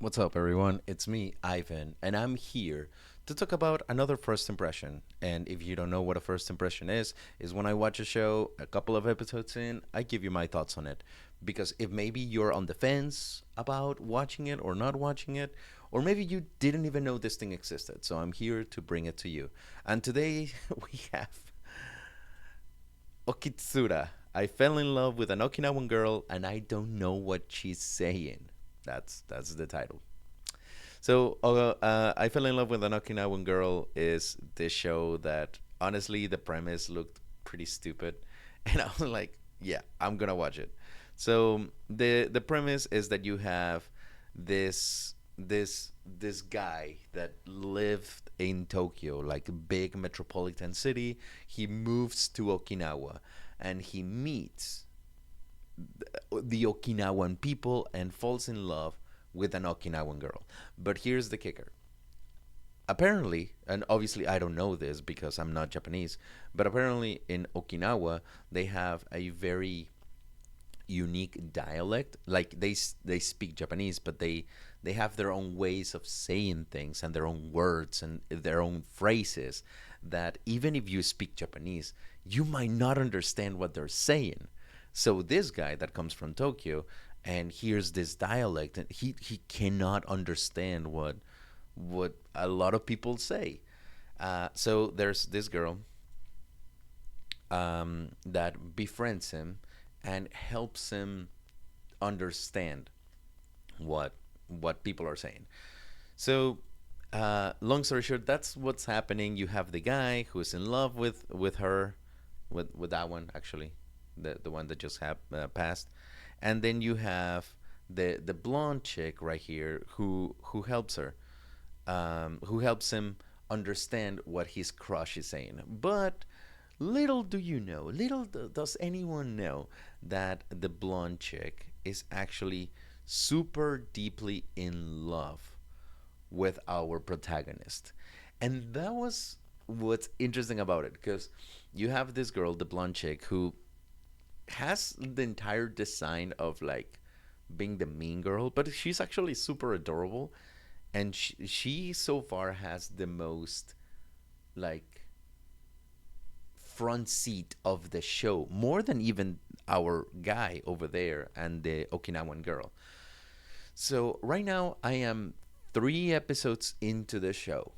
What's up, everyone? It's me, Ivan, and I'm here to talk about another first impression. And if you don't know what a first impression is when I watch a show, a couple of episodes in, I give you my thoughts on it. Because if maybe you're on the fence about watching it or not watching it, or maybe you didn't even know this thing existed, so I'm here to bring it to you. And today we have Okitsura. I fell in love with an Okinawan girl, and I don't know what she's saying. That's the title. I Fell in Love with an Okinawan Girl is this show that honestly the premise looked pretty stupid, and I was like, yeah, I'm gonna watch it. So the premise is that you have this guy that lived in Tokyo, like a big metropolitan city. He moves to Okinawa, and he meets the Okinawan people and falls in love with an Okinawan girl. But here's the kicker. Apparently, and obviously I don't know this because I'm not Japanese, but apparently in Okinawa they have a very unique dialect. Like they speak Japanese, but they have their own ways of saying things and their own words and their own phrases that even if you speak Japanese, you might not understand what they're saying. So this guy that comes from Tokyo and hears this dialect, and he cannot understand what a lot of people say. So there's this girl that befriends him and helps him understand what what people are saying. So, long story short, that's what's happening. You have the guy who's in love with her, with that one actually, the one that just passed, and then you have the blonde chick right here who helps her, who helps him understand what his crush is saying. But little do you know, does anyone know that the blonde chick is actually super deeply in love with our protagonist. And that was what's interesting about it because you have this girl, the blonde chick, who has the entire design of like being the mean girl, but she's actually super adorable. And she so far has the most like front seat of the show, more than even our guy over there and the Okinawan girl. So right now I am 3 episodes into the show,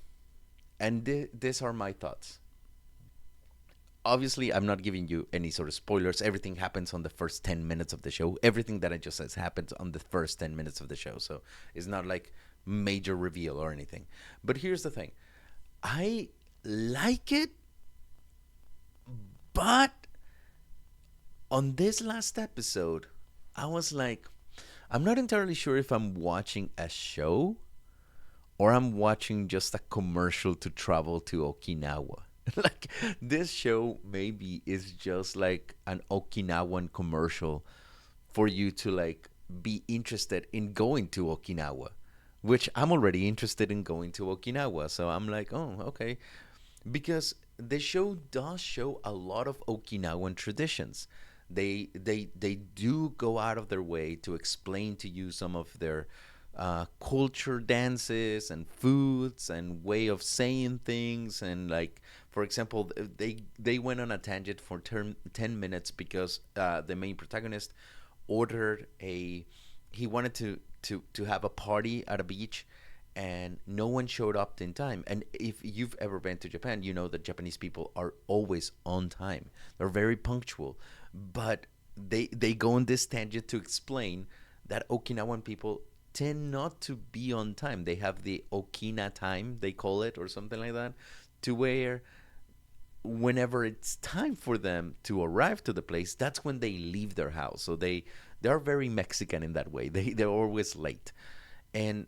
and these are my thoughts. Obviously, I'm not giving you any sort of spoilers. Everything happens on the first 10 minutes of the show. Everything that I just said happens on the first 10 minutes of the show. So it's not like major reveal or anything. But here's the thing: I like it, but on this last episode, I was like, I'm not entirely sure if I'm watching a show or I'm watching just a commercial to travel to Okinawa. Like this show maybe is just like an Okinawan commercial for you to like be interested in going to Okinawa, which I'm already interested in going to Okinawa. So I'm like, oh, okay, because the show does show a lot of Okinawan traditions. They do go out of their way to explain to you some of their culture, dances, and foods, and way of saying things. And like, for example, they went on a tangent for 10 minutes because the main protagonist ordered a he wanted to have a party at a beach, and no one showed up in time. And if you've ever been to Japan, you know that Japanese people are always on time. They're very punctual. But they go on this tangent to explain that Okinawan people tend not to be on time. They have the Okina time, they call it, or something like that, to where whenever it's time for them to arrive to the place, that's when they leave their house. So they are very Mexican in that way. They're always late. And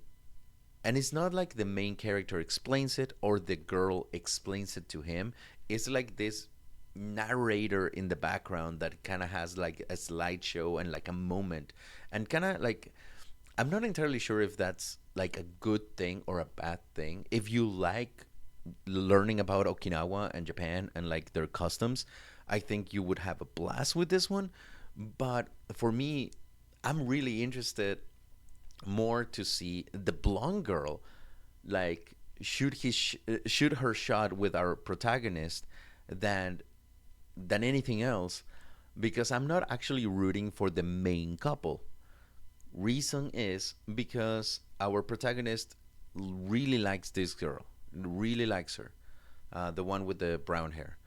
and it's not like the main character explains it or the girl explains it to him. It's like this narrator in the background that kind of has like a slideshow and like a moment, and kind of like, I'm not entirely sure if that's like a good thing or a bad thing. If you like learning about Okinawa and Japan and like their customs, I think you would have a blast with this one. But for me, I'm really interested more to see the blonde girl like shoot her shot with our protagonist than anything else, because I'm not actually rooting for the main couple. Reason is because our protagonist really likes this girl, really likes her, the one with the brown hair.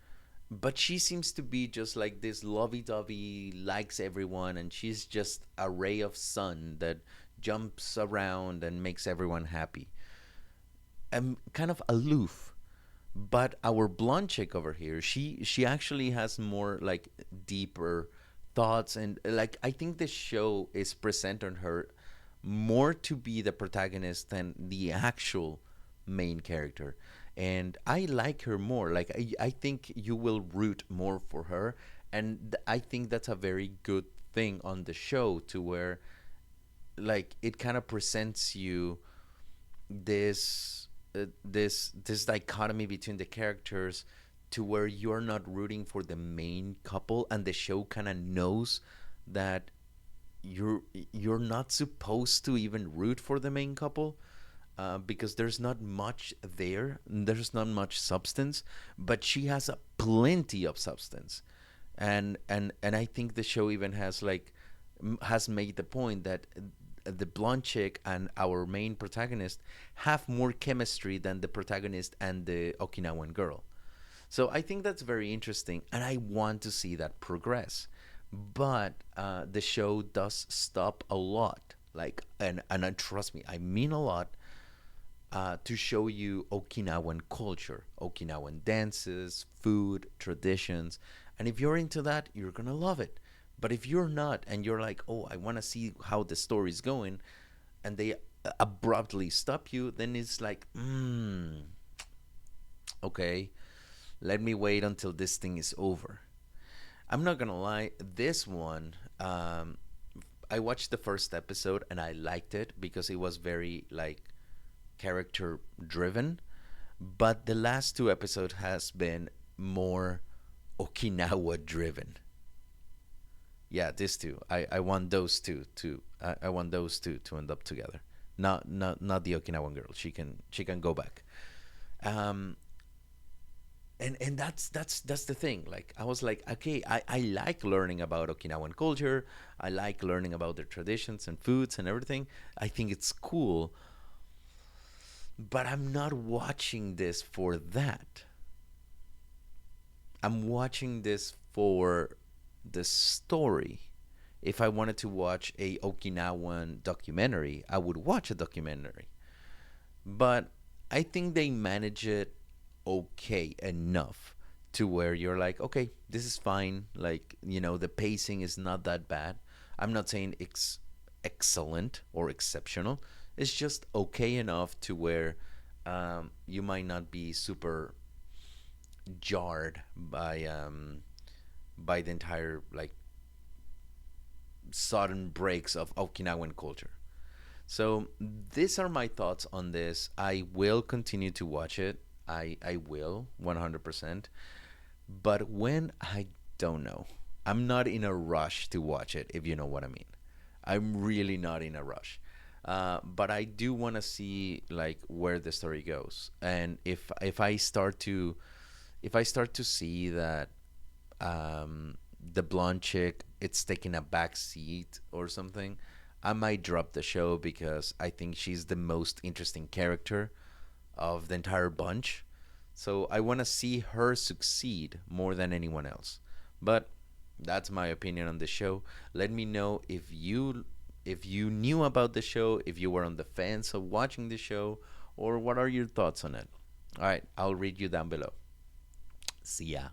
But she seems to be just like this lovey-dovey, likes everyone, and she's just a ray of sun that jumps around and makes everyone happy. Kind of aloof. But our blonde chick over here, she actually has more like deeper thoughts, and like I think the show is present on her more to be the protagonist than the actual main character. And I like her more. Like I think you will root more for her, and I think that's a very good thing on the show, to where like it kind of presents you this dichotomy between the characters, to where you're not rooting for the main couple, and the show kind of knows that you're you're not supposed to even root for the main couple, because there's not much there, there's not much substance, but she has a plenty of substance. And I think the show even has like has made the point that the blonde chick and our main protagonist have more chemistry than the protagonist and the Okinawan girl. So I think that's very interesting, and I want to see that progress. But the show does stop a lot, like, and trust me, I mean a lot, to show you Okinawan culture, Okinawan dances, food, traditions. And if you're into that, you're going to love it. But if you're not, and you're like, oh, I want to see how the story's going, and they abruptly stop you, then it's like, okay, let me wait until this thing is over. I'm not going to lie, this one, I watched the first episode and I liked it because it was very, like, character driven, but the last two episodes has been more Okinawa driven. Yeah, these two. I want those two to I want those two to end up together. Not the Okinawan girl. She can go back. Um and that's the thing. Like I was like, okay, I like learning about Okinawan culture. I like learning about their traditions and foods and everything. I think it's cool, but I'm not watching this for that. I'm watching this for the story. If I wanted to watch a Okinawan documentary, I would watch a documentary. But I think they manage it okay enough to where you're like, okay, this is fine. Like, the pacing is not that bad. I'm not saying it's excellent or exceptional. It's just okay enough to where you might not be super jarred by the entire like sudden breaks of Okinawan culture. So these are my thoughts on this. I will continue to watch it. I will 100%. But when, I don't know. I'm not in a rush to watch it, if you know what I mean. I'm really not in a rush. But I do want to see like where the story goes, and if I start to see that the blonde chick it's taking a back seat or something, I might drop the show because I think she's the most interesting character of the entire bunch. So I want to see her succeed more than anyone else. But that's my opinion on the show. Let me know if you knew about the show, if you were on the fence of watching the show, or what are your thoughts on it. All right, I'll read you down below. See ya.